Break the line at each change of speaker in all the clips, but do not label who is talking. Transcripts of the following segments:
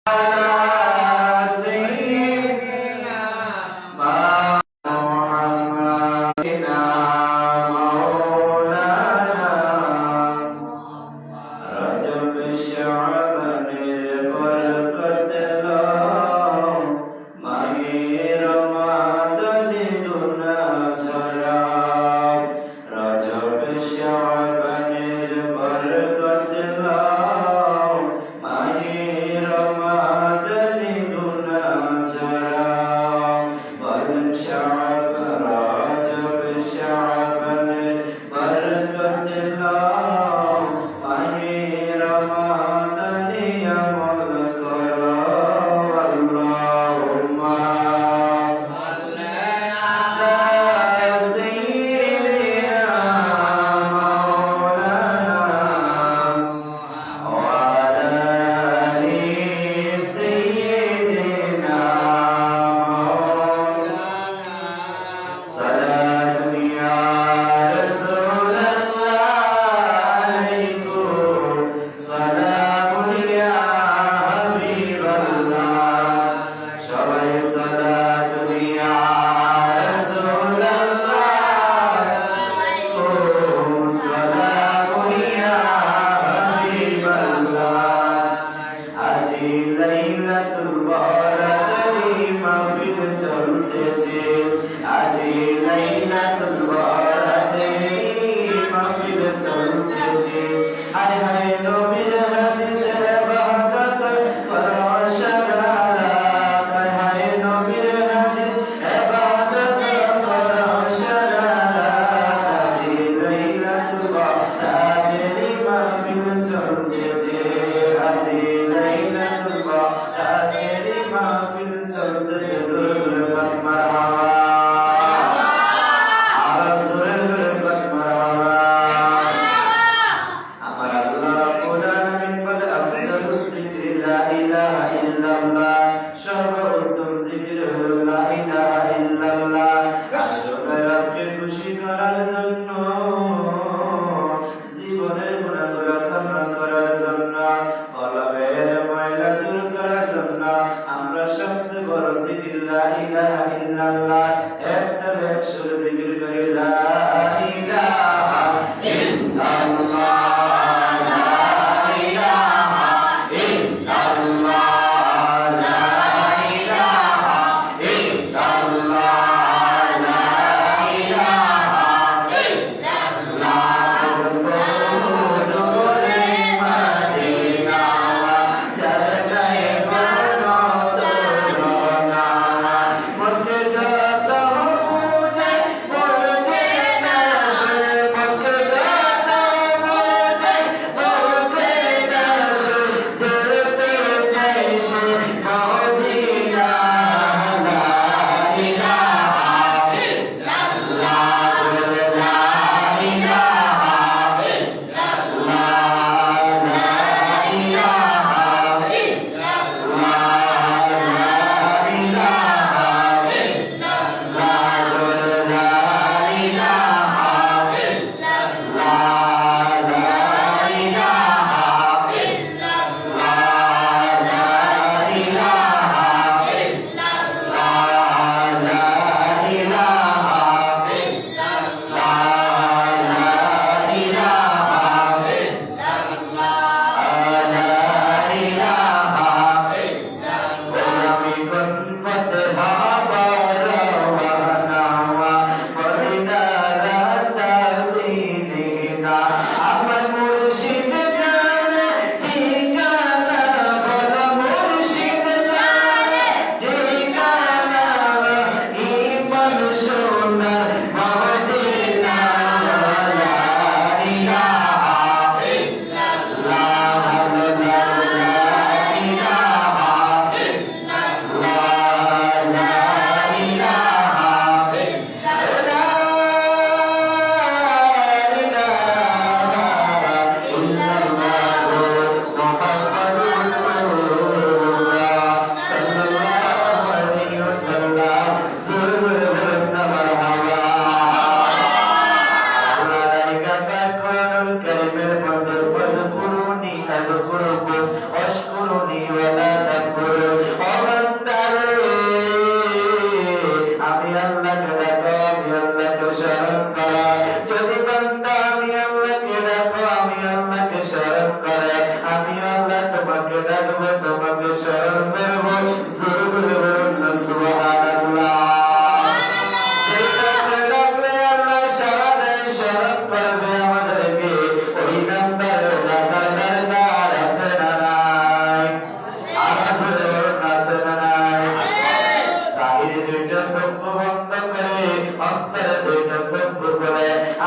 ইল্লাল্লাহ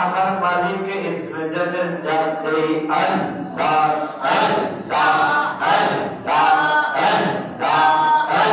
আমার মালিককে ইসমে জান্নাত ডাকতে আল্লাহ আল্লাহ আল্লাহ আল্লাহ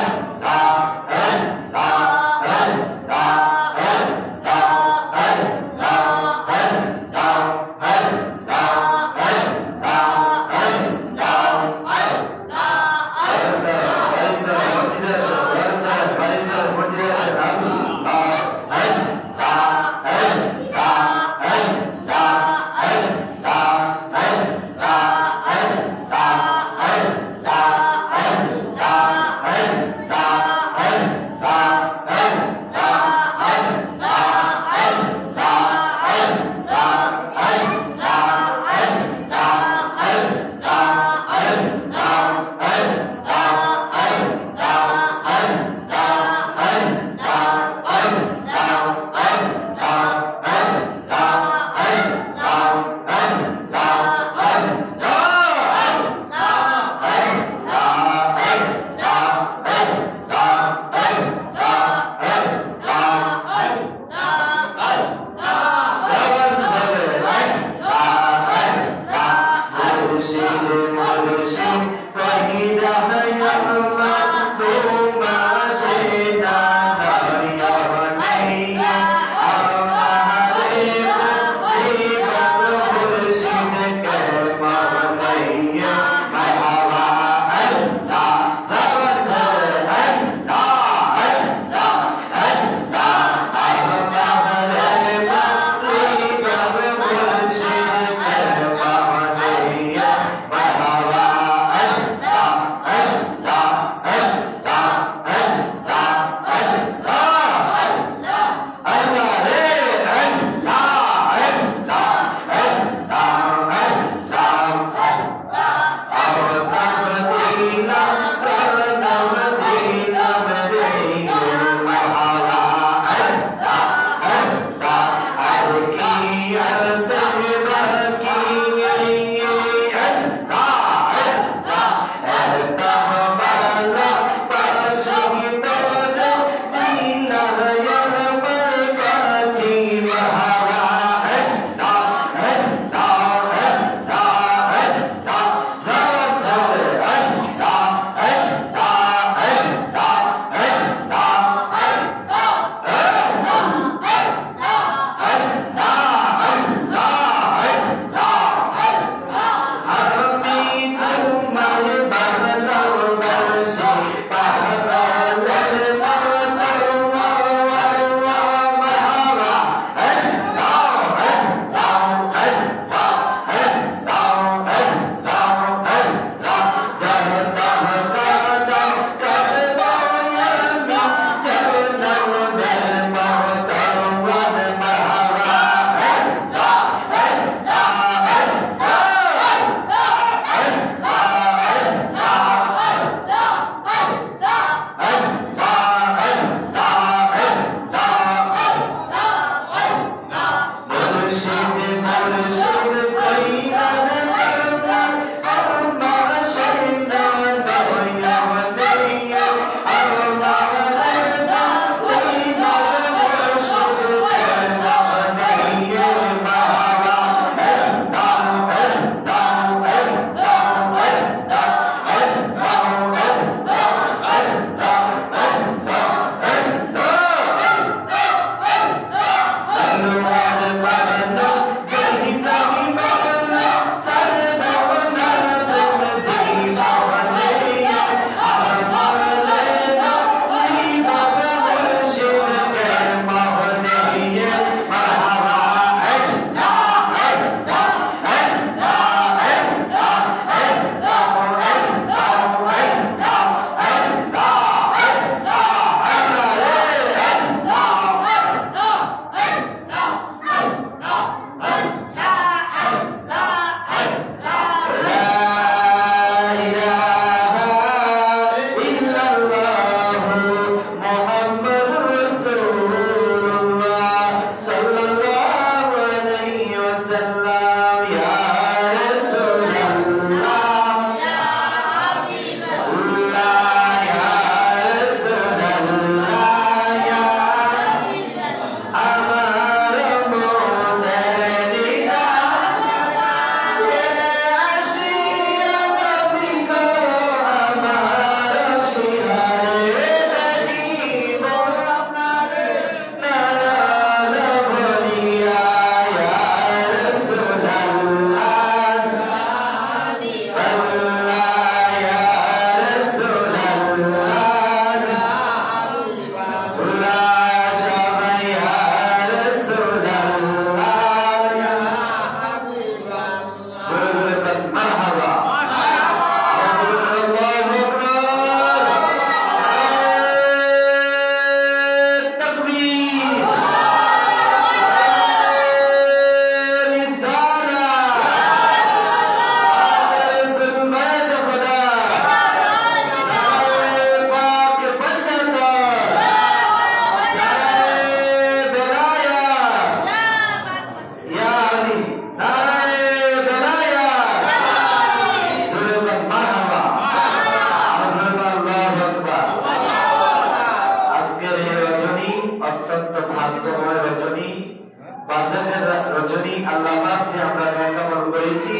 প্রয়োজনই আল্লাহ পাক যে আমরা নেকামল করেছি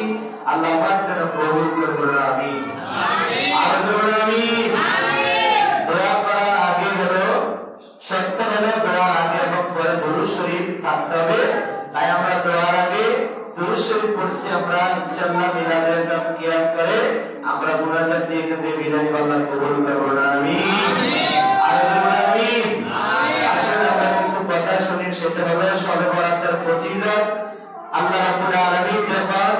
আল্লাহ পাক যেন কবুল করবেন আমিন আর বলুন আমিন দোয়া করার আগে হলো সত্য হলো দোয়ার আগে এবং পরে দুরূদ শরীফ থাকতে হবে তাই আমরা দোয়ার আগে দুরূদ শরীফ পড়ছি আমরা ইনশাআল্লাহ মিলাদের নাম কিয়াম করে আমরা মুনাজাত দিয়ে এখান থেকে বিদায় আল্লাহ কবুল করবেন আমিন আর বলুন আমিন আসলে আমরা কিছু কথা শুনি সেটা হলো শবে বরাতের ফজিলত আল্লাহ রাব্বুল আলামিন যখন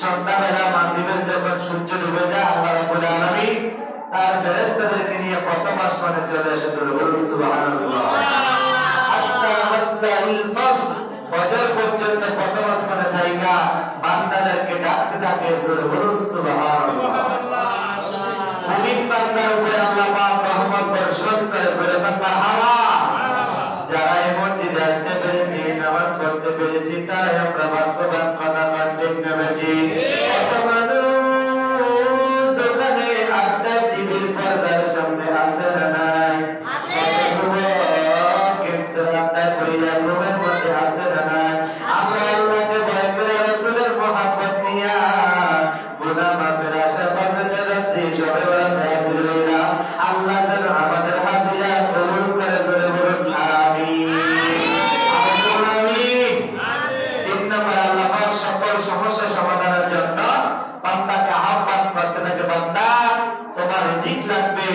সন্তানেরা মাগরিবের যখন সূর্য ডুবে যায় আল্লাহ রাব্বুল আলামিন তার ফেরেশতাদেরকে নিয়ে প্রথম আসমানে চলে আসে বলুন সুবহানাল্লাহ হাত্তা মাতলাইল ফজর ফজর পর্যন্ত প্রথম আসমানে থাইকা বান্দাদেরকে ডাকতে থাকে বলুন সুবহানাল্লাহ মুমিন বান্দার উপরে আল্লাহ পাক রহমত বর্ষণ করে মারহাবা যারা এই মসজিদে আসতে পেরেছি নামাজ পড়তে পেরেছি তারাই আমরা ভাগ্যবান কথা ঠিক না বেশি কত মানুষ দোকানে আড্ডা টিভির পর্দার সামনে আছে না নাই ক্যান্সার আড্ডা করিয়া ঘুমের মধ্যে আছে না নাই আমরা আল্লাহকে ভয় করে রাসূলের মহব্বত নিয়া গুনাহ মাফের আশা পাবে রাত্রি সবে বেলা হাজির হইলা আল্লাহ যেন আমাদের হাজিরা কবুল করে ধরে বলুন আমিন আমিন তিন নম্বর আল্লাহ পাক সকল সমস্যা সমাধানের জন্য বান্দাকে আহ্বান করতে থাকে বান্দা তোমার রিজিক লাগবে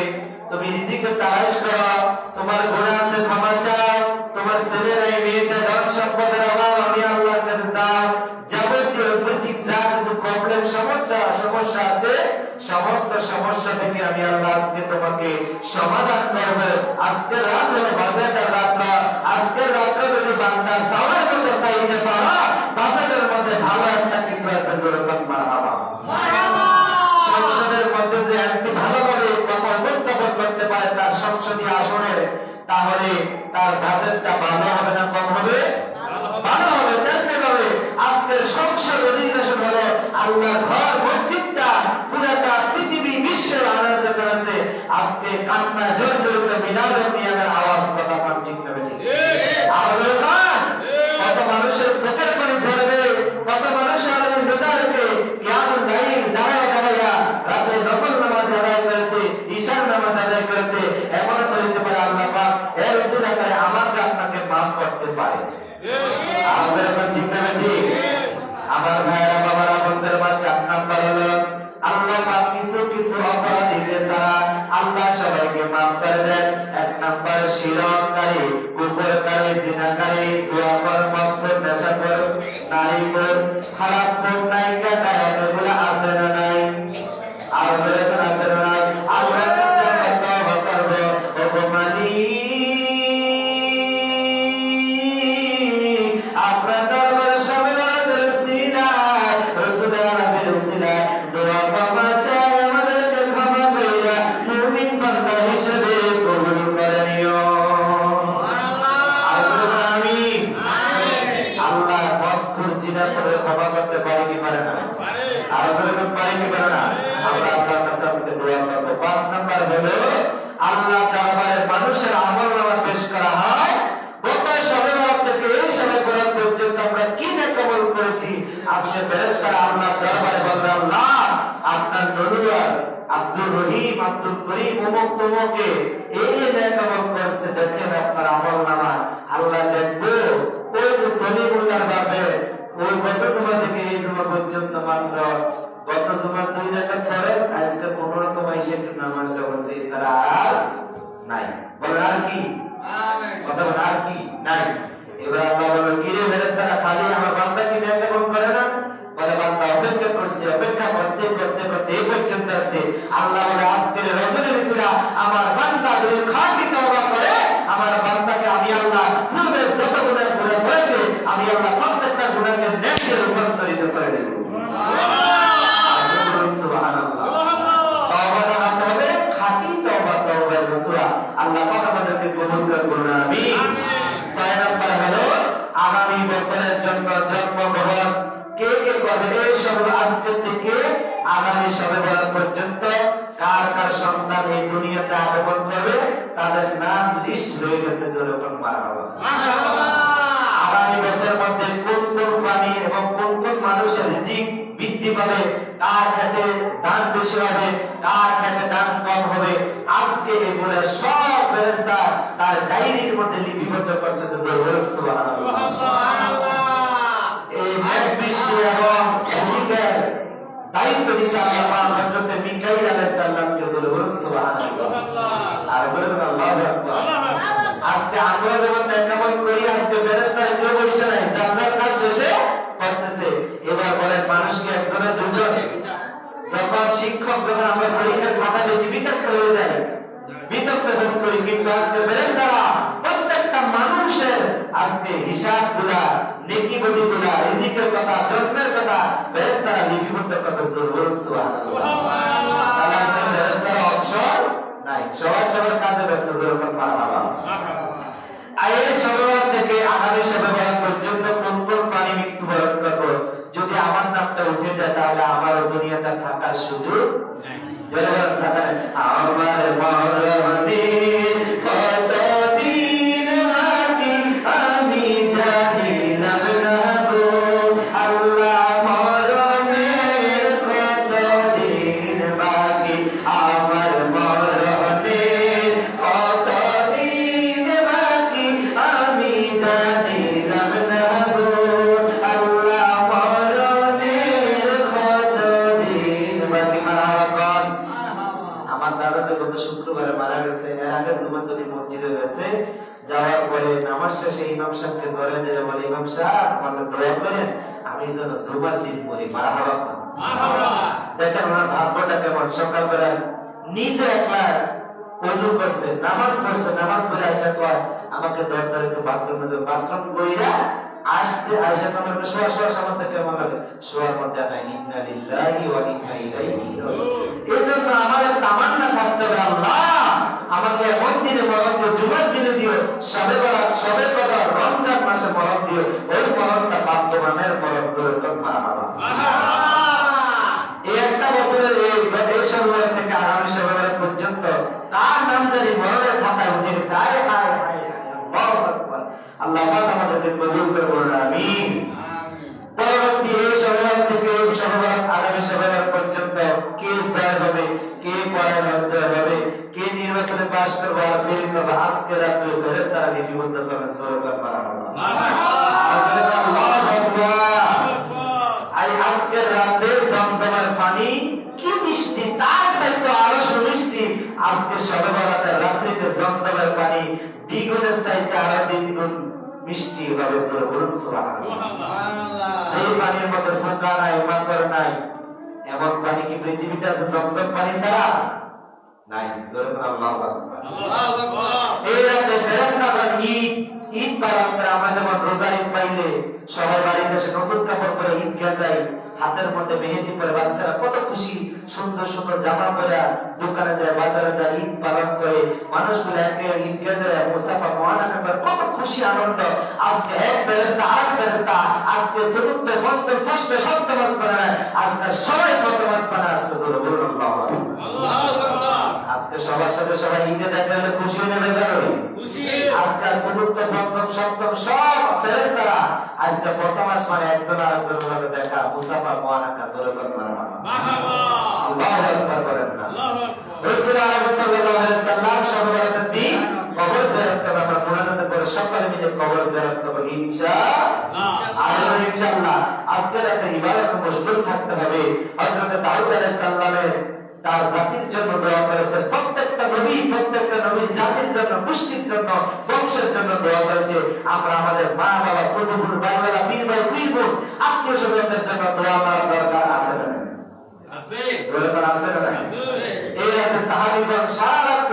তুমি রিজিকের তালাশ করো তোমার গুনাহ আছে ক্ষমা চাও তোমার ছেলে নাই মেয়ে চাই ধন সম্পদের অভাব আমি আল্লাহর কাছে চাও যাবতীয় প্রত্যেক যা কিছু প্রবলেম সমস্যা আছে সমস্ত সমস্যা থেকে আমি আল্লাহ আজকে তোমাকে সমাধান করব আজকে রাত হলো বাজেটের রাত আজকের রাতে যদি বান্দা সওয়াল করতে চাইতে পারো বাজেটের মধ্যে ভালো একটা কিছু একটা জোরে মারহাবা মারহাবা সংসদের মধ্যে যে একটি ভালোভাবে কথা উপস্থাপন করতে পারে তার সংসদীয় আসনে তাহলে তার বাজেটটা ভালো হবে না কম হবে ভালো হবে তেমনি ভাবে আজকের সংসদ অধিবেশন হলো আল্লাহর ঘর মসজিদটা পুরাটা পৃথিবী বিশ্বের আনাচে কানাচে আজকে কান্না জর্জরিত মিলাদের নিয়মের আওয়াজ কথা পান ঠিক না ঠিক আমাদের কান কত মানুষের চোখের পানি ঝরবে কত মানুষের হৃদয়কে কিয়ামত লাইল দাঁড়াইয়া রাতে নফল নামাজ আদায় করেছে ঈশার নামাজ আদায় করেছে এমন করিতে পারে আল্লাহ পাক এর উসিলা করে আমাকে আপনাকে মাফ করতে পারে আমাদের এখন ঠিক না ঠিক আমার ভাইরা বাবারা বন্ধুদের মা 4 নাম্বার হলো আল্লাহ পাক কিছু কিছু অপরাধীদের ছাড়া আল্লাহ সবাইকে মাফ করে দেন 1 নাম্বার শিরককারী কুফরকারী জিনাকারী জুয়াখোর মদখোর নেশাখোর নারীখোর খারাপখোর নায়িকা গায়ক এগুলো আছে না নাই আর যখন আছে না নাই আল্লাহ তওবা করব ও মানি আপনার দরবারে সবে বরাতের উসিলা রাসূলের নবীর উসিলা দোয়া ক্ষমা চাই আমাদেরকে ক্ষমা কইরা মুমিন বান্দা হিসেবে কবুল করে নিও আমিন আল্লাহ মকফুর জিনা করে ক্ষমা করতে পারে কি পারে না আর যখন পারে কি পারে না আমরা আল্লাহর কাছে আমাদের দোয়া করব 5 নাম্বার হলো আল্লাহ দরবারে মানুষের আমলনামা পেশ করা হয় গত সবে বরাত থেকে এই সবে বরাত পর্যন্ত আমরা কি নেকামল করেছি আজকে ফেরেশতারা আল্লাহর দরবারে বলবে আল্লাহ আপনার নবুয়ত আব্দুর রহিম আব্দুল করিম উম্মতকে এই নেকামল করতে দেখেন আপনার আমলনামা আল্লাহ দেখবে ওই যে সলিমুল্লাহর বাপে ওই গত জুমা থেকে এই জুমা পর্যন্ত মাত্র গত জুমা 2 রাকাত পড়ে আজকে 15 রকম আইসে নামাজটা বসে এছাড়া আর নাই বলে আর কি কথা বলে আর কি নাই এবার আল্লাহ বলে কি রে ফেরেশতারা খালি আমার বান্দা কি নেকামল করে না বলে বান্দা অপেক্ষা করছে অপেক্ষা করতে করতে করতে এই পর্যন্ত আসছে আল্লাহ বলে আজকের রাসূলের উসিলা আমার বান্দা যদি খাঁটি তওবা করে আমার বান্দাকে আমি আল্লাহ পূর্বের যত গুনাহ করেছে আমি আল্লাহ প্রত্যেকটা গুনাহকে নেকিতে রূপান্তরিত করে দেব সুবহানাল্লাহ তওবাটা করতে হবে খাঁটি তওবা তওবার রাসূলা আল্লাহ পাক আমাদেরকে কবুল করুন আমিন 6 নাম্বার হলো আগামী বছরের জন্য জন্মগ্রহণ কে কে করবে এই সব আজকে থেকে আগামী সবে বরাত পর্যন্ত কার কার সন্তান এই দুনিয়াতে আগমন করবে তাদের নাম লিস্ট হয়ে গেছে যেরকম মারহাবা মাশাআল্লাহ আগামী বছরের মধ্যে কোন কোন প্রাণী এবং কোন কোন মানুষের রিজিক বৃদ্ধি পাবে, কার ক্ষেত্রে দান বেশি হবে, কার ক্ষেত্রে দান কম হবে, আজকে এগুলো সব ফেরেশতা তার ডায়েরির মধ্যে লিপিবদ্ধ করতেছে। সুবহানাল্লাহ। এই মেঘ বৃষ্টি এবং রিজিকের দায়িত্ব দিতে আল্লাহ পাক হযরত মিকাইল আলাইহিস সালামকে বললেন সুবহানাল্লাহ। আর বললেন আল্লাহু আকবার। আজকে আমরা যখন নেকামল করি, আজকে ফেরেশতারা কেউ বসে নাই, যার যার কাজ শেষে করতেছে। এবার বলেন মানুষকে একজনে দুজন, যখন শিক্ষক যখন আমরা পরীক্ষার খাতা দেখি বিতর্ক হয়ে যায়, বিতর্ক বোধ করি, কিন্তু আজকে ফেরেশতারা প্রত্যেকটা মানুষের আজকে হিসাব গুলা, নেকি বদি গুলা, রিজিকের কথা, জন্মের কথা ফেরেশতারা লিপিবদ্ধ করতেছে। সুবহানাল্লাহ। তাহলে ফেরেশতারা অবসর নাই, সবার সবার কাজে ব্যস্ত। মারহাবা। এই সরোবর থেকে আগামী সরোবর পর্যন্ত কোন কোন প্রাণী মৃত্যুবরণ করবো, যদি আমার নামটা উঠে যায় তাহলে আমারও দুনিয়াতে থাকার সুযোগ নেই। আমার মরণে কতদিন বাকি আমি জানিলাম না গো আল্লাহ, মরণে কতদিন বাকি আমার মরণে কতদিন বাকি আমি জানিলাম না গো আল্লাহ, মরণে কতদিন বাকি। আমার দাদা তো গত শুক্রবারে মারা গেছে, এর আগে জুমাতুল মসজিদে গেছে, যাওয়ার পরে নামাজ শেষে ইমাম সাহেবকে জড়িয়ে দিয়ে বলে, ইমাম সাহেব আমাকে দোয়া করেন আমি যেন জুমার দিন পড়ি। মারহাবা। দেখেন ওনার ভাগ্যটা কেমন, সকালবেলা নিজে একলা ওযু করছে, নামাজ পড়ছে, নামাজ পড়ে আয়েশা কয় আমাকে দরকার একটু বাথরুমে যাও, বাথরুম কইরা আসতে আয়েশা আমাকে শোয়া শোয়া সামনে থেকে আমার লাগে শোয়ার মধ্যে না, ইন্না লিল্লাহি ওয়া ইন্না ইলাইহি রাজিউন। এজন্য আমাদের তামান্না থাকতে হবে, আল্লাহ আমাকে এমন দিনে মরণ দিও, জুমার দিনে দিও, শবে বরাত, শবে কদর, রমজান মাসে মরণ দিও, ওই মরণটা বাধ্যবানের মরণ। জোরে করে মারহাবা। এই একটা বছরের এই সরোবর থেকে আগামী সরোবর পর্যন্ত তার নাম জানি মরণের খাতায় উঠে গেছে। আয় হায় হায় আল্লাহু আকবার। আল্লাহ পাক আমাদেরকে কবুল করে বলুন আমিন। পরবর্তী এই সরোবর থেকে এই সরোবর আগামী সরোবর পর্যন্ত কে জয় হবে, কে পড়ায় জয় হবে, কে নির্বাচনে পাস করবে আর ফেল করবে, আজকে রাতে ফেরেশতারা লিপিবদ্ধ করবেন। জোরে করে মারহাবা। আল্লাহু আকবার। আজকের রাতে জমজমের পানি কি মিষ্টি, তার চাইতে আরো মিষ্টি। আজকে শবে বরাতের রাত্রিতে জমজমের পানি দ্বিগুণের চাইতে আরো 3 গুণ মিষ্টি হবে। জোরে বলুন সুবহানাল্লাহ। এই পানির মধ্যে ফোঁকা নাই, মাকড় নাই, এমন পানি কি পৃথিবীতে আছে জমজম পানি ছাড়া? নাই। জোরে বলুন আল্লাহু আকবার। আল্লাহু আকবার। এই রাতে ফেরেশতারা ঈদ পালন করে। আমরা যেমন রোজা ঈদ পাইলে সবাই বাড়িতে এসে নতুন কাপড় পরে ঈদগাহ যাই, হাতের মধ্যে মেহেদি পরে বাচ্চারা কত খুশি, সুন্দর সুন্দর জামা পরে দোকানে যায়, বাজারে যায়, ঈদ পালন করে মানুষগুলো একে ঈদগাহ যায়, মুস্তাফা মহানাকা করে কত খুশি আনন্দ। আজকে এক ফেরেশতা আরেক ফেরেশতা আজকে চতুর্থ পঞ্চম ষষ্ঠ সপ্তম আসমানে নাই, আজকে সবাই প্রথম আসমানে আসতে ধরে বলুন আল্লাহু আকবার। আজকে সবার সাথে সবাই ঈদে দেখা হলে খুশি হয়ে যাবে, খুশি। আজকে চতুর্থ পঞ্চম সপ্তম সব ফেরেশতারা আজকে প্রথম আসমানে একজন আরেকজনের সাথে দেখা। মুস্তাফা মহানাকা জোরে করে মারহাবা। আল্লাহু আকবার করেন না। রাসূল সাল্লাল্লাহু আলাইহি ওয়াসাল্লাম সর্বপ্রথম দিন কবর জিয়ারত করবে। আমরা মুনাজাত করে সকালে মিলে কবর জিয়ারত করব ইনশাআল্লাহ। ইনশাআল্লাহ আজকে রাতে ইবাদতে মশগুল থাকতে হবে। হযরত দাউদ আলাইহিস সালামের তার জাতির জন্য দোয়া করেছে, প্রত্যেকটা নবীর জাতির জন্য, গোষ্ঠীর জন্য, বংশের জন্য দোয়া করেছে। আমরা আমাদের মা বাবা, ছোট বোন, ভাইরা, পীর ভাই, পীর বোন, আত্মীয় স্বজনদের জন্য দোয়া করার দরকার আছে না? আছে। দরকার আছে না? এই রাতে সাহাবীগণ সারা রাত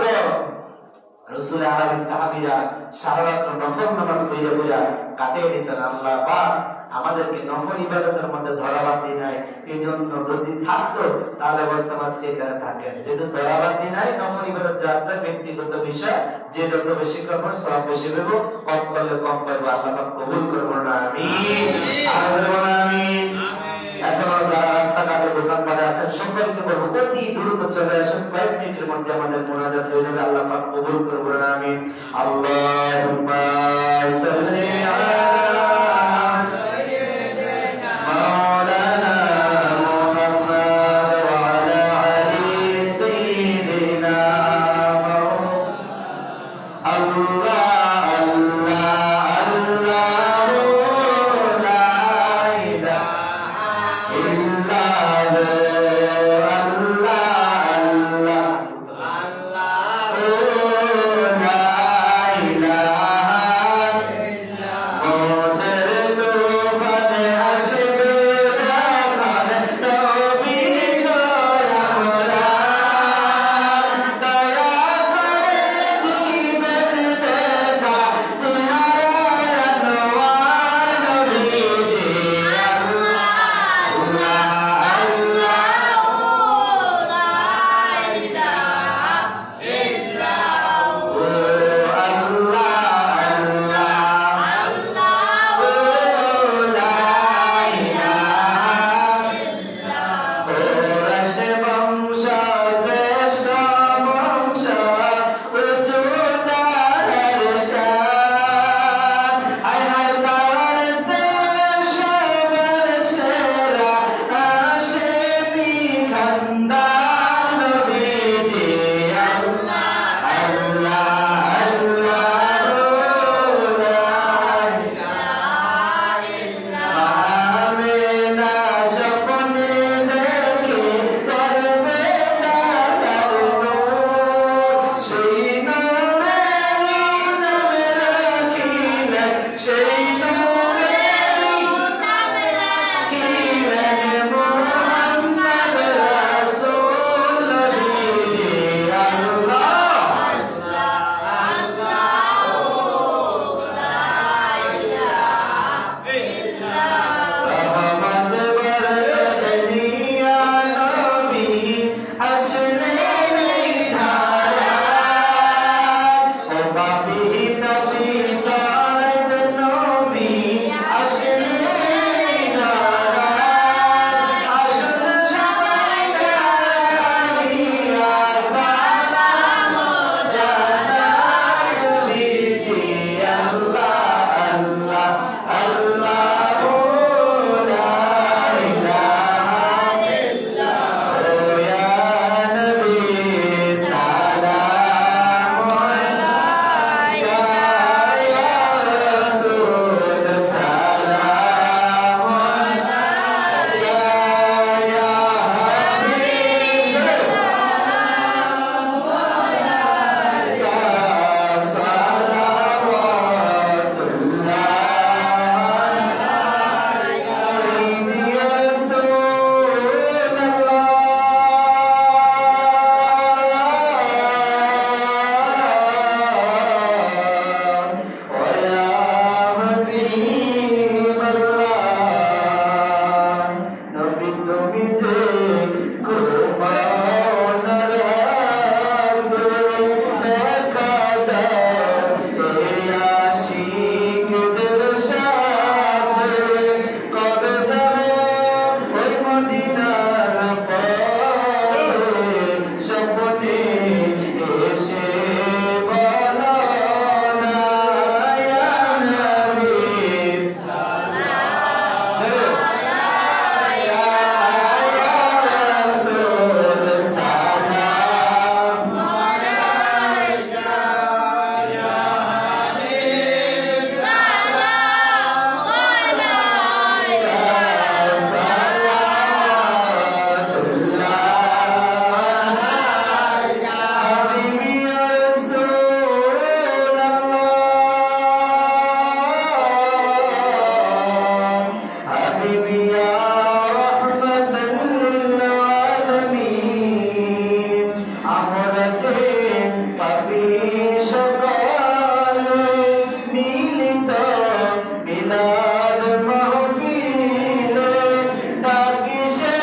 রাসূল আলাইহিস সাহাবীরা সারা রাত নফল নামাজ পড়ে কাটিয়ে দিতেন। আল্লাহ পাক আমাদেরকে নফল ইবাদতের মধ্যে ধরাবাতি নাই, এজন্য যদি থাকতো তাহলে বর্তমান এখানে থাকেন। যেহেতু ধরাবাতি নাই, নফল ইবাদত যা আছে ব্যক্তিগত বিষয়, যে যত বেশি করবো সব বেশি পাবো, কম করলে কম পাবো। আল্লাহ পাক কবুল করবো না আমিন। আমিন। এখনো যারা রাস্তাঘাটে দোকানপাটে আছেন সকলকে বলবো অতি দ্রুত চলে আসেন, কয়েক মিনিটের মধ্যে আমাদের মুনাজাত হয়ে যাবে। আল্লাহ পাক কবুল করবো না আমিন। আল্লাহুম্মা সাল্লি আলা সকালে মিলিত মিলাদ মাহফিলে ডাকি সে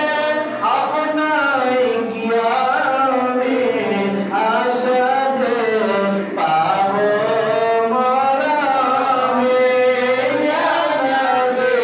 আপনায় কিয়ামে আশা যে পাবো মরামে ইয়া নবী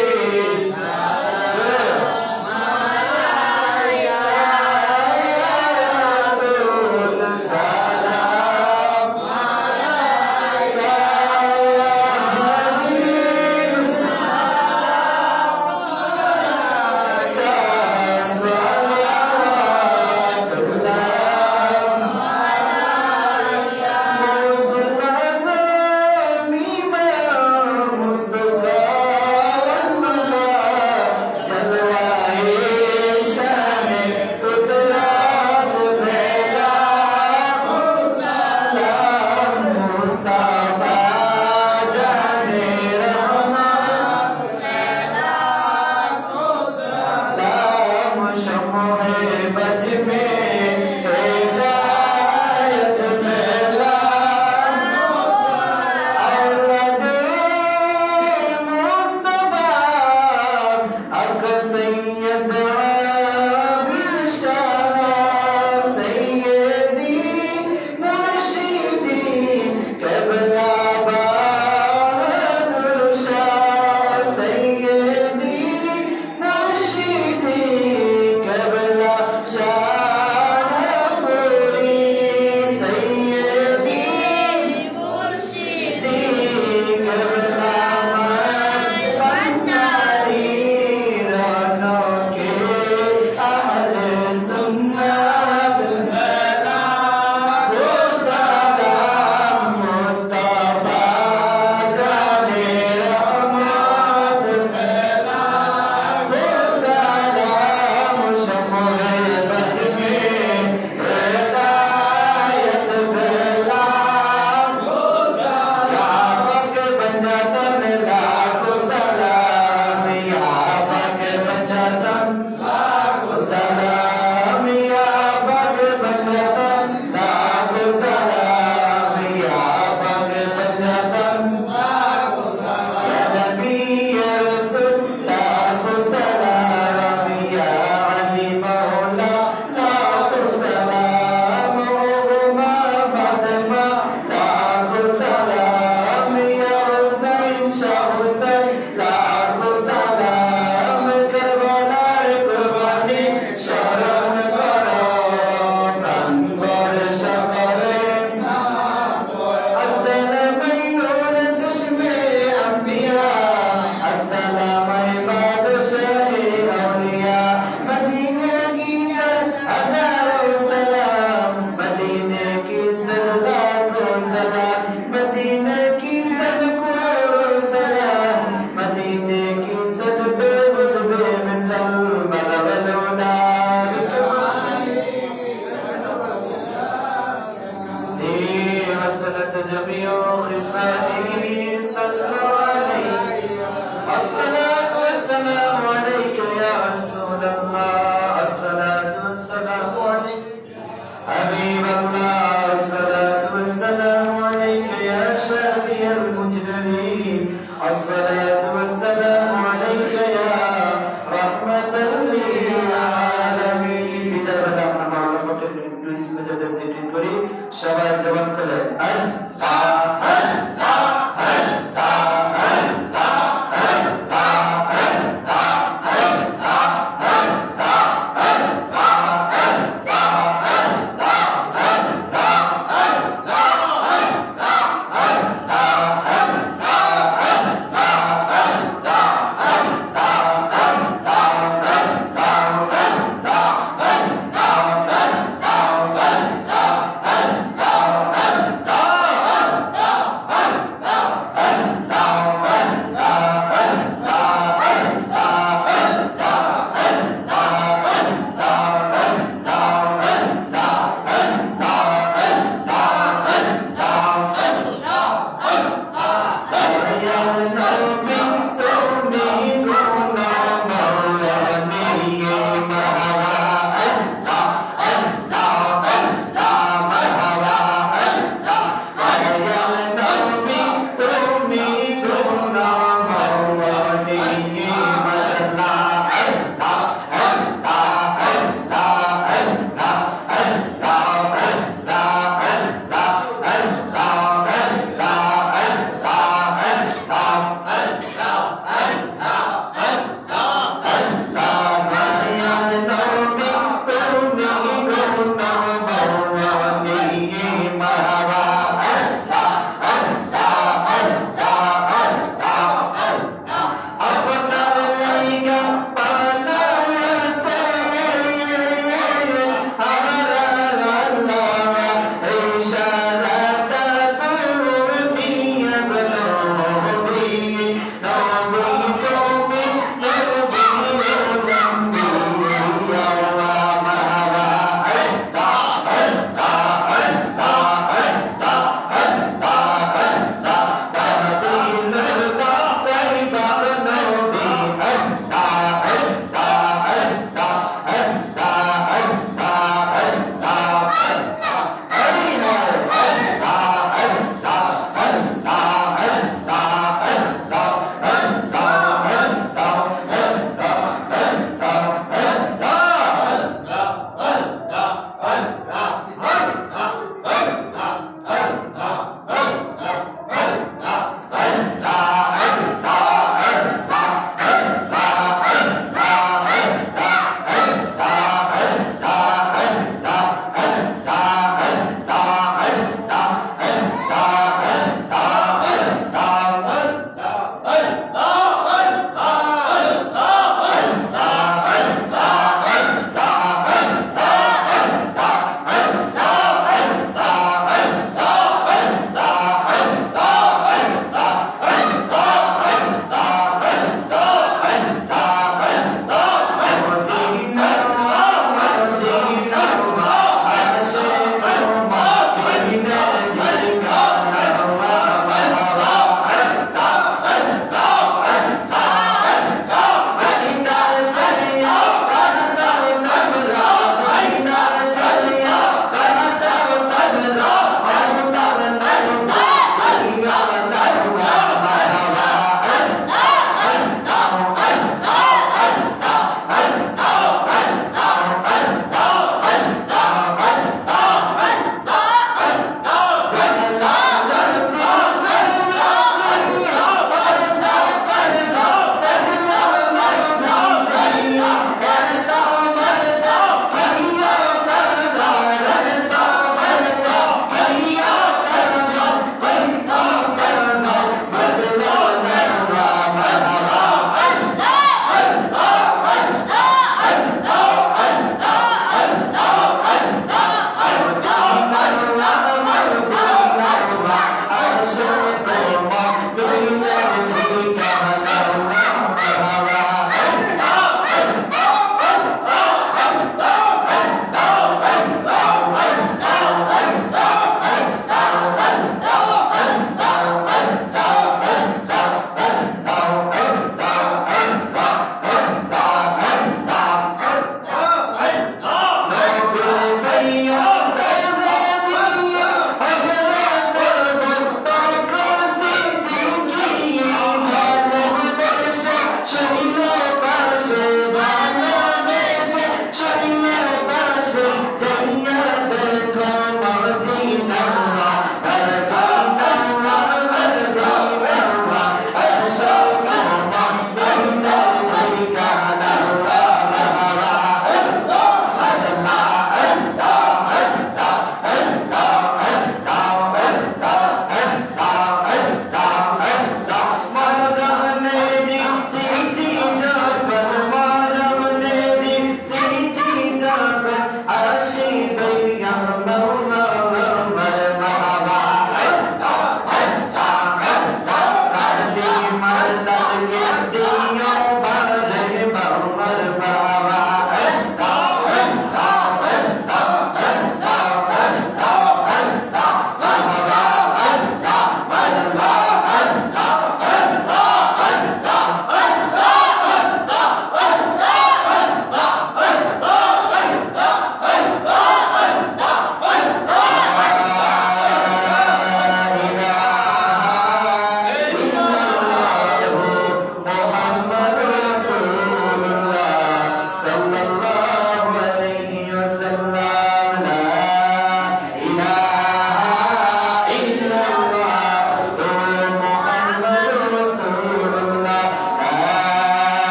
সবাই জবাব করে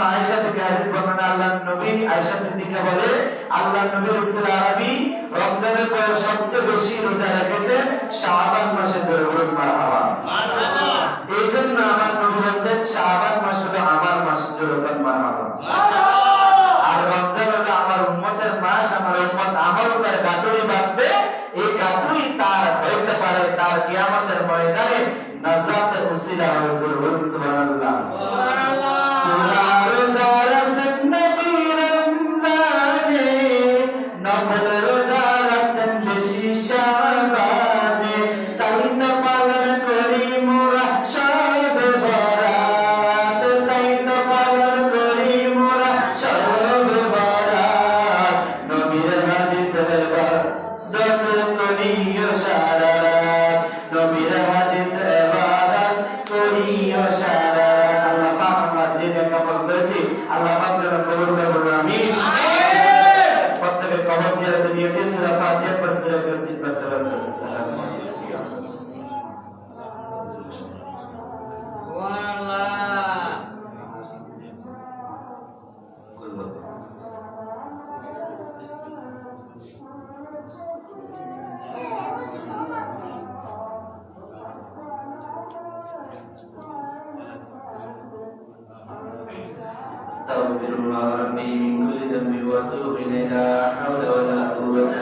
মা আয়েশা থেকে হাদিস বর্ণনা আল্লাহর নবী আয়েশা সিদ্দিকা বলে আল্লাহর নবী রাসূল আরবি রমজানের পরে সবচেয়ে বেশি রোজা রেখেছেন শাবান মাসে। ধরে বলুন মারহাবা মারহাবা। এইজন্য আমার নবী বলেন শাবান মাস হলো আমার মাস। জোরে বলুন মারহাবা মারহাবা। আর রমজান হলো আমার উম্মতের মাস। আমার উম্মত আমার উপরে গাতুরি বাঁধবে, এই গাতুরি তার হইতে পারে তার কিয়ামতের ময়দানে নাজাতের উসিলা হয়ে। জোরে বলুন সুবহানাল্লাহ সুবহানাল্লাহ। أستغفر الله ربي من كل ذنب وأتوب إليه لا حول ولا قوة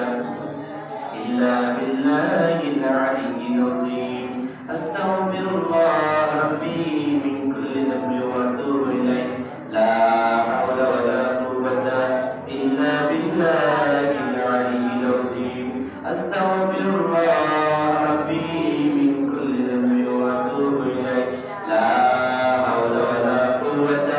إلا بالله العلي العظيم. أستغفر الله ربي من كل ذنب وأتوب إليه لا حول ولا قوة إلا بالله العلي العظيم. أستغفر الله ربي من كل ذنب وأتوب إليه لا حول ولا قوة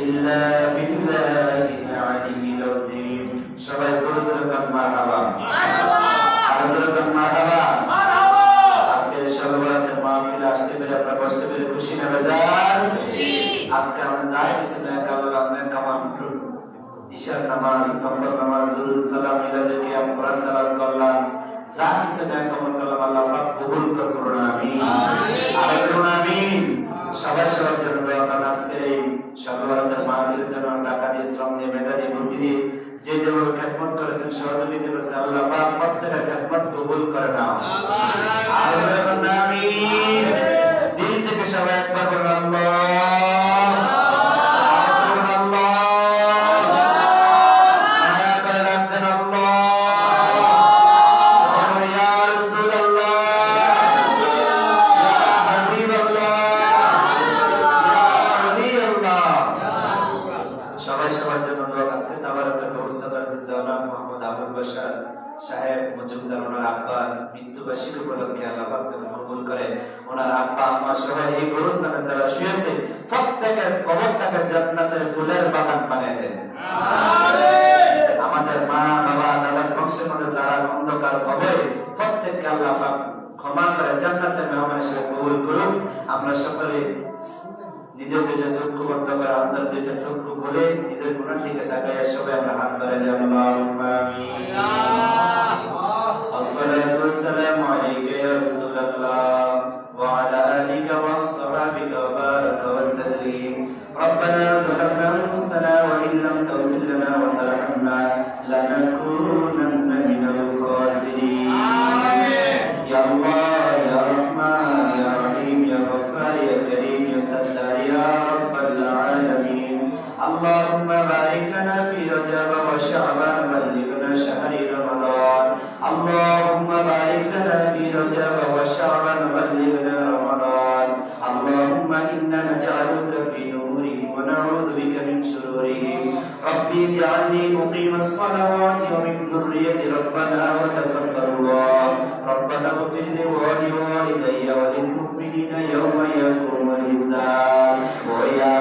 إلا بالله العلي العظيم. সবাই জোরে জোরে কান মারহাবা মারহাবা। আর জোরে কান মারহাবা মারহাবা। আজকে সর্বরাতের মাহফিলে আসতে পেরে আপনারা বসতে পেরে খুশি না বেজার? খুশি। আজকে আমরা যাই কিছু না কারণ আপনার কামান ঈশার নামাজ, নফল নামাজ, দুরূদ সালাম, মিলাদুল কিয়াম, কোরআন তেলাওয়াত করলাম, যা কিছু না কবুল করলাম আল্লাহ পাক কবুল করুন আমিন আমিন। আর বলুন আমিন। সবাই সবার জন্য দোয়া করেন। আজকে এই সর্বরাতের মাহফিলের জন্য টাকা দিয়ে, শ্রম দিয়ে, মেধা দিয়ে, বুদ্ধি দিয়ে যে যেভাবে খেদমত করেছেন, সহযোগিতা করেছেন, আল্লাহ পাক প্রত্যেকের খেদমত কবুল করে নাও আমিন। আর বলুন আমিন। দিল থেকে সবাই একবার বলুন আল্লাহ সাহেব মজুমদার ওনার আব্বার মৃত্যুবার্ষিকী উপলক্ষে আল্লাহ পাক যেন কবুল করে। ওনার আব্বা আম্মা সবাই এই গোরস্থানে যারা শুয়েছে প্রত্যেকের কবরটাকে জান্নাতের ফুলের বাগান বানিয়ে দেন আমিন। আমাদের মা বাবা দাদার বংশের মধ্যে যারা অন্ধকার কবরে প্রত্যেককে আল্লাহ পাক ক্ষমা করে জান্নাতের মেহমান হিসেবে কবুল করুন। আমরা সকলে নিজের দুইটা চক্ষু বন্ধ করে আমাদের দুইটা চক্ষু খুলে নিজের গুনার দিকে তাকাইয়া সবাই আমরা হাত বাড়াই দিই আল্লাহুম্মা আমিন। والصلاة والسلام عليك يا رسول الله وعلى آلك وأصحابك وبارك وسلم. ربنا ظلمنا أنفسنا وإن لم تغفر لنا وترحمنا لنكونن من الخاسرين. يا الله يا رحمن يا رحيم يا غفار يا كريم يا ستار يا رب العالمين. اللهم بارك لنا في رجب وشعبان وبلغنا شهر رمضان. اللهم بارك لنا في رجب وشعبان وبلغنا رمضان. اللهم إنا نجعلك في نورهم ونعوذ بك من شرورهم. ربي اجعلني مقيم الصلوات ومن ذريتي ربنا وتقبل الله. ربنا اغفر لي ولوالدي وللمؤمنين يوم يقوم الحساب. ويا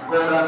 কোরআন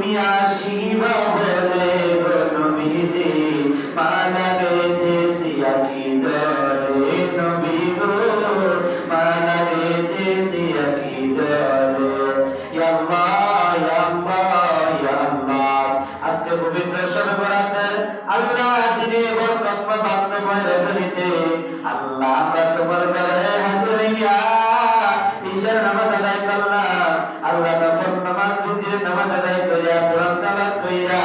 তুমি আসিবা বলে গো নবীজি মালা গেথেছি আকি জলে নবী গো মালা গেথেছি আকি জলে ইয়া আল্লাহ ইয়া আল্লাহ ইয়া আল্লাহ আজকে পবিত্র শবে বরাতের আল্লাহ দিনে বরকতময় বাক্যময় রজনীতে আল্লাহ আমরা তোমার দরবারে হাজির হইয়া ঈশার নামাজ আদায় করলাম আল্লাহ তখন নামাজ বিধির নামাজ আদায় করিয়া কোরআন তেলাওয়াত করিয়া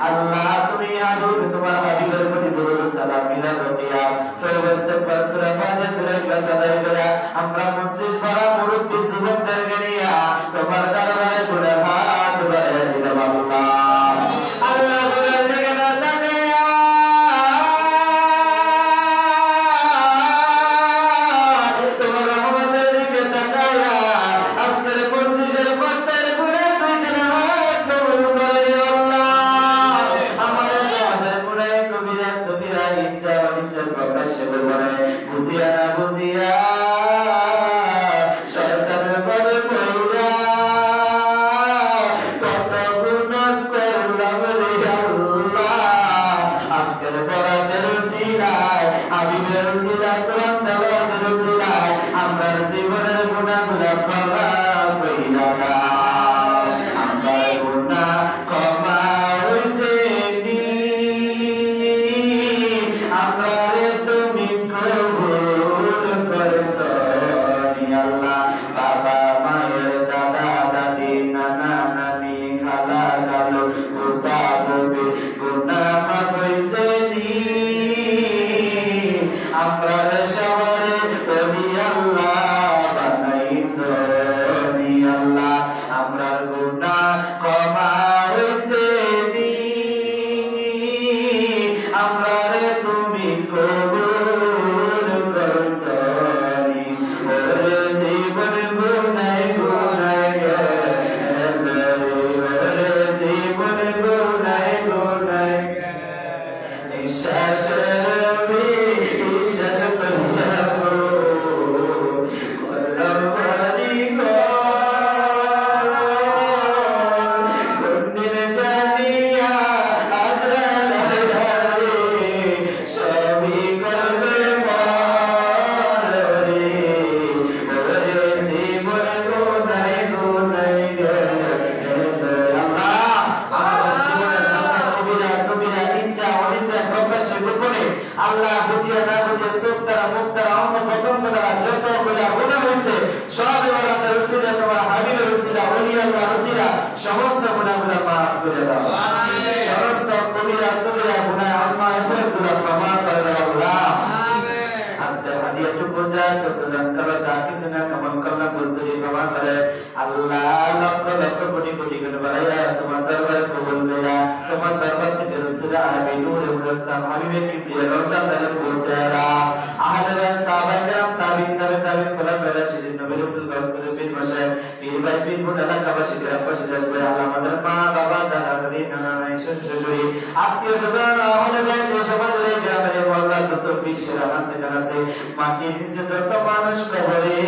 আল্লাহ তুমি হাবিব তোমার হাবিবের প্রতি দরুদ সালাম মিলাদ করিয়া তওবা ইস্তিগফার সূরা ফাতিহা সূরা ইখলাস আদায় করিয়া আমরা মসজিদ ভরা মুরব্বি যুবকদেরকে নিয়া তোমার দরবারে পড়ে হাত বাড়াইয়া দিলাম আল্লাহ আল্লাহ বলেন দেখে না তাকাইয়া তোমার রহমতের দিকে তাকাইয়া আজকের মজলিসের প্রত্যেক গুনাহ তুই তেলাওয়াত কবুল করে নিও আল্লাহ আমাদের গুনাহ কবিরা সগীরা ইচ্ছা অনিচ্ছার প্রকাশ্যে বলে বুঝিয়া না বুঝিয়া শয়তানের বলে পড়িয়া কত গুনাহ করলাম রে আল্লাহ আজকের বরাতের উসিলায় হাবিবের উসিলায় কোরআন তেলাওয়াতের উসিলায় আমরা জীবনের গুনাহগুলো ক্ষমা কইরা দাও আমার গুনাহ ক্ষমা হইছে নি আমারে তুমি কবুল করছো নি আল্লাহ বাবা মায়ের দাদা দাদি নানা নানি খালা খালু ফুফা ফুফি গুনাহ মাফ হইছে নি আমরা সবারে তুমি আল্লাহ বানাইছো নি আল্লাহ আমরার গুনাহ ক্ষমা হইছে নি আমরারে তুমি কবুল করছো নি ওরে জীবন গুনায় গুনায় গেছে ওরে জীবন গুনায় গুনায় নিঃশ্বাসের বিশ্বাস করিয়া করলাম বাড়ি গন্ডির জানিয়া আজরাইল ধারে সবই করবে মরে ওরে জীবন গুনায় গুনায় গেছে আল্লাহ কবিরা সবিরা ইচ্ছা অনিচ্ছা প্রকাশ্যে গোপনে আল্লাহ বুঝিয়া না বুঝিয়া চোখ দ্বারা মুখ দ্বারা অঙ্গ প্রত্যঙ্গ দ্বারা যত গুনাহ হয়েছে সব ইবাদতের উসিলা তোমার হাবিবের উসিলা ওলি আল্লাহর উসিলা সমস্ত গুনাহগুলো মাফ করে দাও আমিন সমস্ত কবিরা সবিরা গুনাহ আল্লাহ এগুলো ক্ষমা করে দাও আল্লাহ আমিন আজকে হাদিয়াতু পূজা প্রদান করা তা কিছু না কেমন করলা বলতে ক্ষমা করে আল্লাহ লক্ষ লক্ষ কোটি কোটি গুণ বাড়াইয়া তোমার দরবারে কবুল দেয়া তোমার দরবার থেকে রাসূল আরবি নূর মুসাম হাবিবের কি প্রিয় রওজা তালে পৌঁছায়া আহলে সাহাবায়ে کرام তাবিঈন তাবিঈন খোলাফায়ে রাশিদিন নবী রাসূল গাউসুল পীর মাশায়েখ পীর ভাই পীর বোন এলাকাবাসী গ্রামবাসী দেশবাসী আল্লাহ আমাদের মা বাবা দাদা দাদি নানা নানি শ্বশুর আত্মীয় স্বজন আহলে বাইত সমাজের গ্রামের মহল্লা যত বিশ্বের আছে কাছে মাটির নিচে যত মানুষ কবরে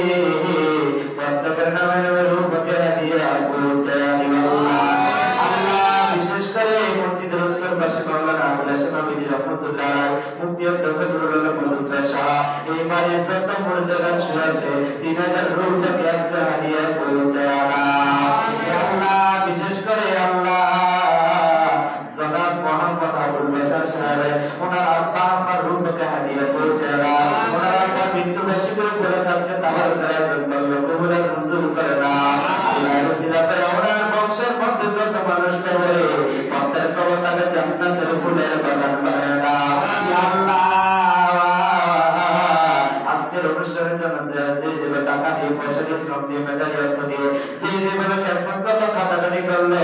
প্রত্যেকের নামে নামে রূপকে দিয়া পৌঁছায়া দিও আল্লাহ বিশেষ করে মসজিদের উত্তর পাশে মাওলানা আবুল হাশেম আমিনী রহমাতুল্লাহ মুফতি আব্দুল্লাহ রহমাতুল্লাহ শাহ এই বাড়ির যত মুর্দাগান শুয়ে আছে 3000 রূপকে আজকে হাদিয়া পৌঁছায়া আল্লাহ বিশেষ করে আল্লাহ জনাব মোহাম্মদ আবুল বাশার সাহেব ওনার আব্বা আম্মার রূপকে হাদিয়া পৌঁছায়া ওনার আব্বা মৃত্যু বার্ষিকীর উপলক্ষে আজকে তাবারুক আয়োজন করলো কবুল মঞ্জুর করে না আল্লাহর ওসিলাতে ওনার বংশের মধ্যে যত মানুষ কবরে প্রত্যেক কবর তাকে জান্নাতের ফুলের বাগান বানায় দাও ইয়া আল্লাহ আজকের অনুষ্ঠানের জন্য যে দেবে টাকা দিয়ে পয়সা দিয়ে শ্রম দিয়ে মেধাবী অর্থ দিয়ে সেই যেভাবে খেদমত করলো খাতাখানি করলো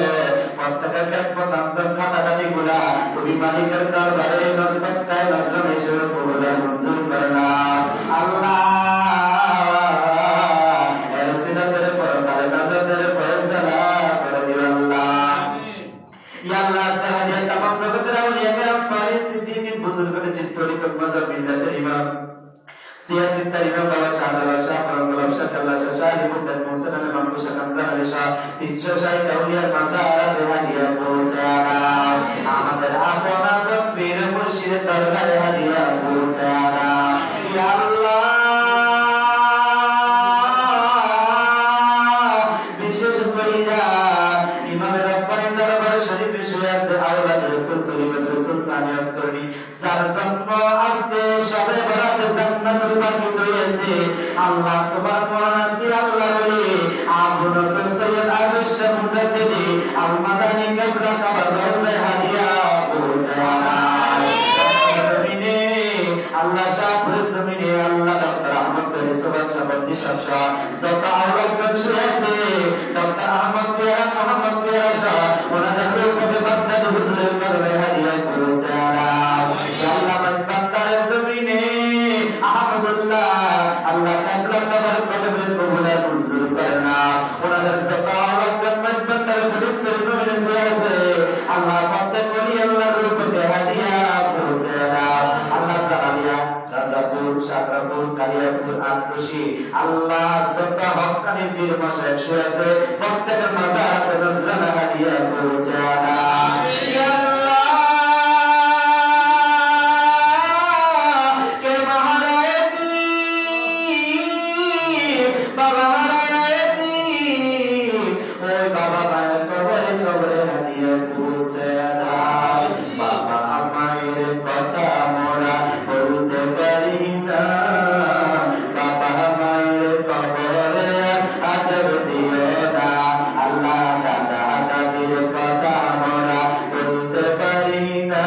প্রত্যেকের খেদমত আমদান খাতাখানি গুলা তুমি মালিকের দরবারে নসবটায় নজর হিসেবে কবুল মঞ্জুর করে না আল্লাহ সিয়াসিত্তার ইমাম বাবা শাহজালাল শাহ পরমগোলাম শাহ কাল্লা শাহ শাহ আলী মুদ্দাত মোহসেন আলী মামলুক শাহ কামজান আলী শাহ 300 শাহী আউলিয়া মাজার দেওয়া রাসূল কলিমাত রাসূল সানিয়াস করি যার জন্য আজকে সবে বরাতে জান্নাতুল বাকি হয়েছে আল্লাহ তোমার কোরআন আজকে আল্লাহ বলে আবু নসর সৈয়দ আবিশ মুজাদ্দিদি আল মাদানী কাবরা কাবা রওজা হাদিয়া পৌঁছায় জমিনে আল্লাহ শাহ জমিনে আল্লাহ ডক্টর আহমদ ফেরিসবাদ সাবন্দি শাহ যত আওলাদ আছে ডক্টর আহমদ পিয়ারা মোহাম্মদ পিয়ারা শাহ ওনাদের রূপে বাগদাদ হুজুরের কারণে হাদিয়া পৌঁছায় আল্লাহ বাগদাদ জমিনে আহমদুল্লাহ আল্লাহ কাবলা কাবার কদমে কবুলা মঞ্জুর করনা ওনাদের যত আওলাদ বাগদাদ হুজুরের জমিনে আছে আল্লাহ প্রত্যেক ওলি আল্লাহর রূপে হাদিয়া পৌঁছায় আল্লাহ তাআলা রাজাপুর সাকরাপুর কালিয়াপুর আমকুশি আল্লাহ যত হক্কানি পীর মাশায়েখ শুয়ে আছে প্রত্যেকের মাজারে নজরানা হাদিয়া পৌঁছায় ইয়া আল্লাহ কে মহারায়তি বাবা হারায়তি ওই বাবা মায়ের কবরে কবরে হাদিয়া পৌঁছায় বাবা মায়ের কথা মোরা বলতে পারি না বাবা মায়ের কবরে আদর দিও না আল্লাহ দাদা দাদির কথা মোরা বলতে পারি না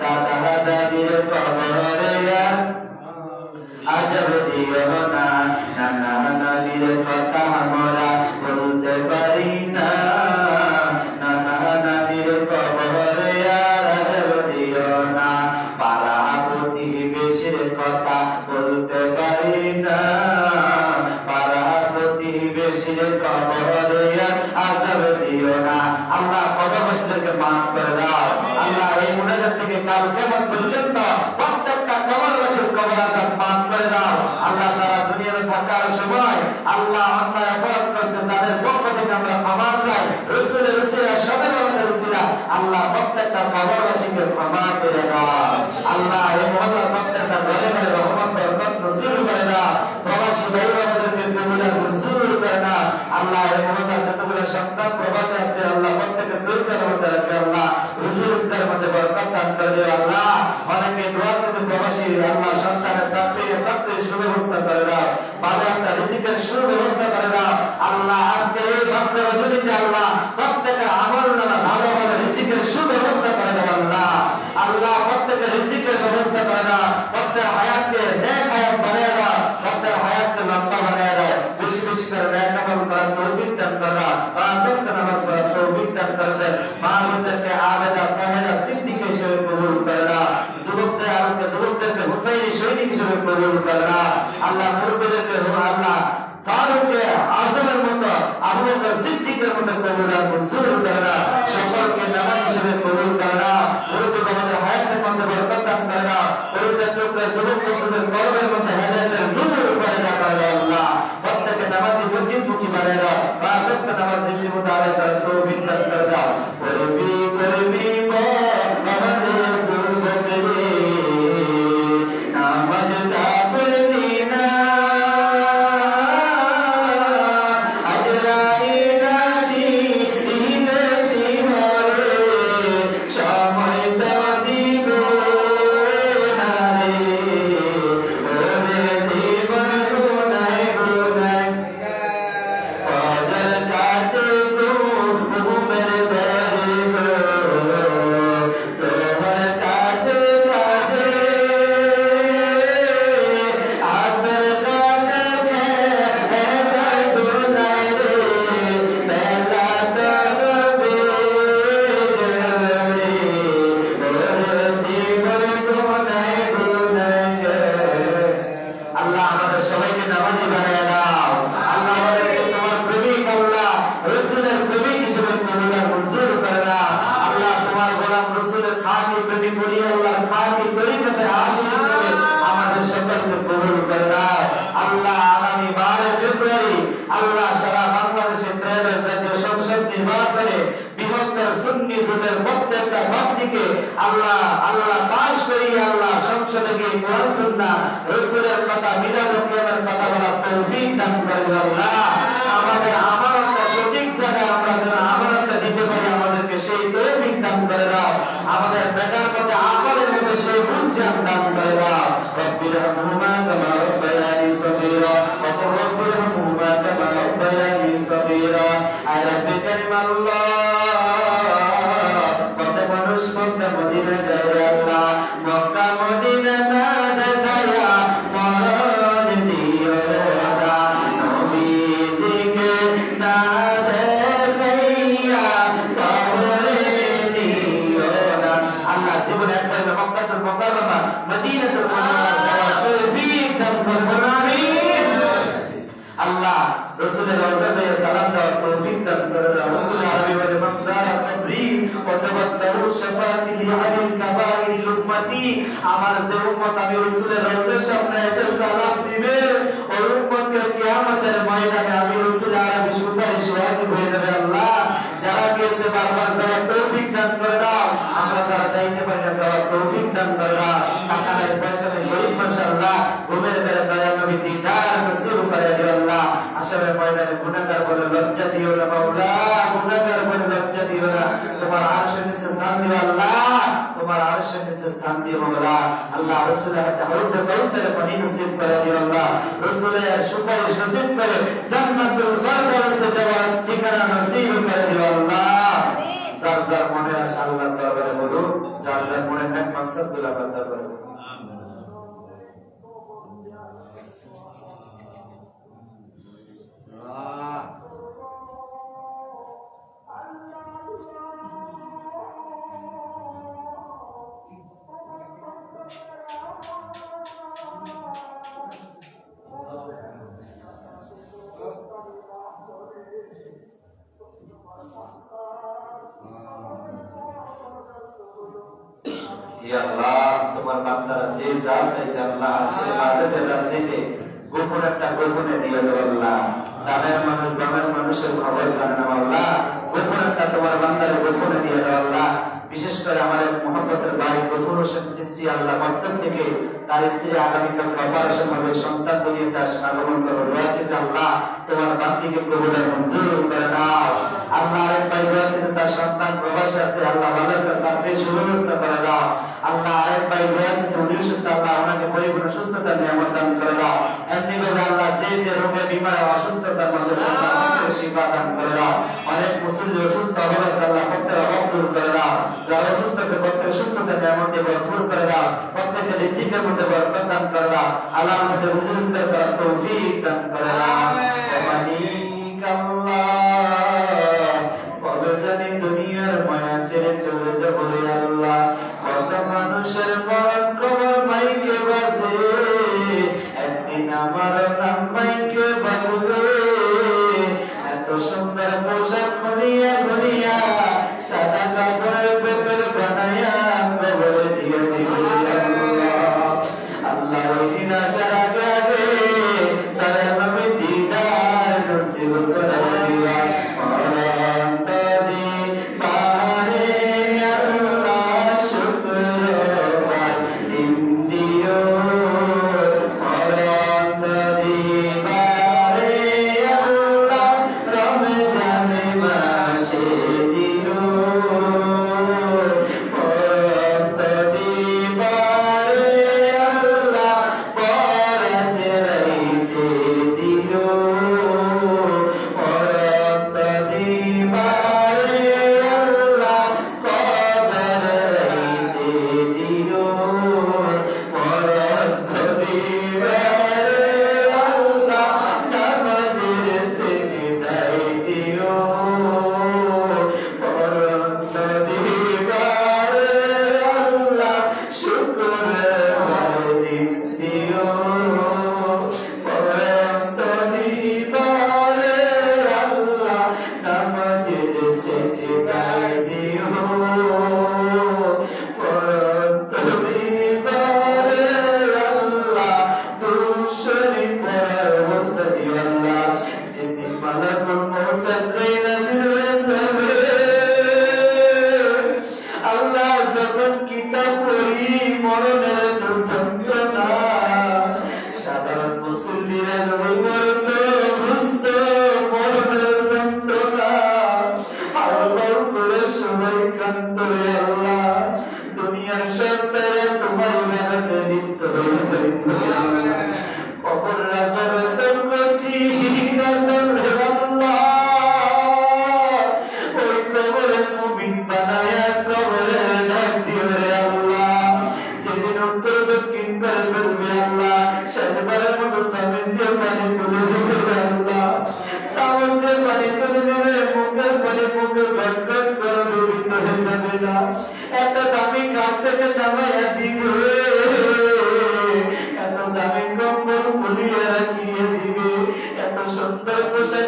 দাদা দাদির কবরে আদর দিও না নানা নানির কথা মোরা বলতে পারি না নানা নানির কবরে আদর দিও না পাড়া প্রতিবেশীর কথা বলতে পারি না পাড়া প্রতিবেশীর কবরে আদর দিও না আল্লাহ কবরবাসীদেরকে মাফ করে দাও আল্লাহ এই মুনাজাত থেকে কাল কিয়ামত পর্যন্ত প্রত্যেকটা কবরবাসীর কবর আযাব মাফ করে দাও আল্লাহ তাআলা দুনিয়াতে থাকার সময় আল্লাহ আমরা অপরাধ করছে তাদের পক্ষ থেকে আমরা ক্ষমা চাই রাসূলের উসিলা সবে আমাদের উসিলা আল্লাহ প্রত্যেকটা কবরবাসীকে ক্ষমা করে দাও আল্লাহ এই মহল্লার প্রত্যেকটা ঘরে ঘরে রহমত বরকত নসিব করে দাও প্রবাসী ভাই বোনদেরকে কবুল মঞ্জুর করে দাও আল্লাহ এই মহল্লার যতগুলো সন্তান প্রবাসী আছে আল্লাহ প্রত্যেককে সুরক্ষার মধ্যে রাখে আল্লাহ রিজিকের মধ্যে বরকত দান করে দিও আল্লাহ অনেকে দোয়া করে প্রবাসী আল্লাহ সন্তানের ছাত্রের সুব্যবস্থা করে দাও ভালো একটা রিজিকের সুব্যবস্থা করে দাও আল্লাহ আজকে এই ভক্ত রজনীতে আল্লাহ প্রত্যেকের আমল নামা ভালো ভালো রিজিকের সুব্যবস্থা করে দাও আল্লাহ আল্লাহ প্রত্যেকের রিজিকের ব্যবস্থা করে দাও প্রত্যেক হায়াতকে নেক হায়াত বানিয়ে দাও প্রত্যেক হায়াতকে লম্বা বানিয়ে দাও বেশি বেশি করে নেক আমল করার তৌফিক দান করে দাও পাঁচ ওয়াক্ত নামাজ পড়ার তৌফিক দান করে দাও মা বোনদেরকে আবেদা তাহেরা সিদ্দিক হিসেবে কবুল করে দাও যুবকদেরকে হুসাইনি সৈনিক হিসেবে কবুল করে দাও আল্লাহ মুরব্বিদেরকে আল্লাহ ফারুকে আজমের মতো আবু বকর সিদ্দিকের মতো কবুল আর মঞ্জুর করে দাও সকলকে নামাজ হিসেবে কবুল করে দাও মুরব্বি আমাদের হায়াতের মধ্যে বরকত দান করে দাও পরিচালকদের যুবকদের কর্মের মধ্যে হেদায়েতের নূর করে দাও আল্লাহ প্রত্যেককে নামাজি মসজিদমুখী বানিয়ে দাও পাঁচ ওয়াক্ত নামাজ নিয়মিত আদায় করার তৌফিক দান করে দাও করবি আমাদের যুবকদের নামাজটা পড়বি না আমাদের আমানতটা সঠিক জায়গায় আমরা যেন আমানতটা দিতে পারি আমাদেরকে সেই তৌফিক দান করে দাও জ্ঞান দান করে দাও রব্বির রহমুমা কামা রব্বায়ানি সগীরা ওয়া কুর রব্বির রহমুমা কামা রব্বায়ানি সগীরা আয় রব্বি কারীম আল্লাহ কত মানুষ মক্কা মদিনা যায় আল্লাহ মক্কা মদিনা না দেখায়া মরণ দিও না নবীজিকে না দেখাইয়া কবরে দিও না আল্লাহ জীবনে একবার মক্কাতুল মুকাররমা মদিনাতুল মুনাওয়ারা তৌফিক দান করুন আমিন আল্লাহ রাসূলের রওজাতে সালাম দেওয়ার তৌফিক দান করুন রাসূল আরবি বলে মাকদার কবরি ওয়া তাবাত্তারু শাফাতি লিআলিল কাবাইরিল উম্মতি আমার যে উম্মত আমি রাসূলের রওজার সামনে এসে সালাম দিবে ওই উম্মতকে কিয়ামতের ময়দানে আমি রাসূল আরবি সুপারিশ ওয়াজিব হয়ে যাবে আল্লাহ যারা গেছে বারবার যাওয়ার তৌফিক দান করে দাও আমরা যারা যাইতে পারি না যাওয়ার তৌফিক দান করে দাও টাকা নাই পয়সা নেই গরিব মাশাআল্লাহ ঘুমের বেলা দয়া নবী দিদার নসিব করে দিও আল্লাহ আসরের ময়দানে গুনাহগার বলে লজ্জা দিও না মাওলা গুনাহগার বলে লজ্জা দিও না তোমার আরশের নিচে স্থান দিও আল্লাহ তোমার আরশের নিচে স্থান দিও মাওলা আল্লাহ রাসূলের হাতে হযরত কাউসার পানি নসিব করে দিও আল্লাহ রাসূলের সুপারিশ নসিব করে জান্নাতুল ফেরদাউসে যাওয়ার ঠিকানা নসিব করে দিও আল্লাহ আমিন যার যার মনে আশা আল্লাহর দরবারে বলুন যার যার মনে নেক মাকসাদগুলো আল্লাহর দরবারে বলুন ইয়া আল্লাহ তোমার বান্দারা যে যা চাইছে আল্লাহ আজকে ইবাদতের রাত থেকে গোপন একটা গোপনে দিয়ে দাও আল্লাহ দানের মানুষ বামের মানুষের খবর জানে না আল্লাহ গোপন একটা তোমার বান্দারে গোপনে দিয়ে দাও আল্লাহ বিশেষ করে আমাদের মহব্বতের ভাই গফুর হোসেন চিশতি আল্লাহ মক্তব থেকে তার স্ত্রী আগামীকাল অপারেশন হবে সন্তান দিয়ে তার আগমন করো রয়েছে আল্লাহ তোমার বান্দিকে কবুলের মঞ্জুর করে নাও আল্লাহ আরেক ভাই রয়েছে তার সন্তান প্রবাসে আছে আল্লাহ ভালোর কাছে আপনি সুব্যবস্থা করে দাও আল্লাহ আরেক ভাই রয়েছে উনি সুস্থ আল্লাহ ওনাকে পরিপূর্ণ সুস্থতার নিয়ামত দান করে দাও এমনি করে আল্লাহ যে যে রোগে বিমারে অসুস্থতার মধ্যে শিফা দান করে দাও অনেক মুসলিম অসুস্থ অবস্থা আল্লাহ প্রত্যেক অভাব দূর করে দাও যারা অসুস্থকে প্রত্যেক সুস্থতার নিয়ামত দিয়ে ভরপুর করে দাও প্রত্যেকের রিজিকের মধ্যে বরকত দান করে দাও আল্লাহ আমাদের বিজনেসের করার তৌফিক দান করে দাও মালিক আল্লাহ কবে জানি দুনিয়ার মায়া ছেড়ে চলে যাব রে আল্লাহ কত মানুষের মরণ খবর মাইকে বাজে একদিন আমার নাম মাইকে বাজবে এত সুন্দর পোশাক ঘুরিয়া ঘুরিয়া সাদা কাপড়ের ভেতর বানাইয়া কবরে দিয়ে দিবে আল্লাহ ওই দিন আসার আগে আগে তারা নবী দিদার নসিব করে দিবা দুনিয়ার সব তোমার করিম করে আল্লাহ কবর রাজা করছি আল্লাহ ওই কবরের মুমিন বানায়া কবরের ডাক দিও রে আল্লাহ যেদিন উত্তর দক্ষিণ করে ফেলবে আল্লাহ শেষবারের মতো সামিন দিয়ে পানি তুলে দেবে আল্লাহ সামিন দিয়ে পানি তুলে দেবে মুখের পানি মুখে গটগট করে ডুবিত হয়ে যাবে না এত দামি কাঠ থেকে নামাইয়া দিবে এত দামি কম্বল খুলিয়া রাখিয়ে দিবে এত সুন্দর পোশাক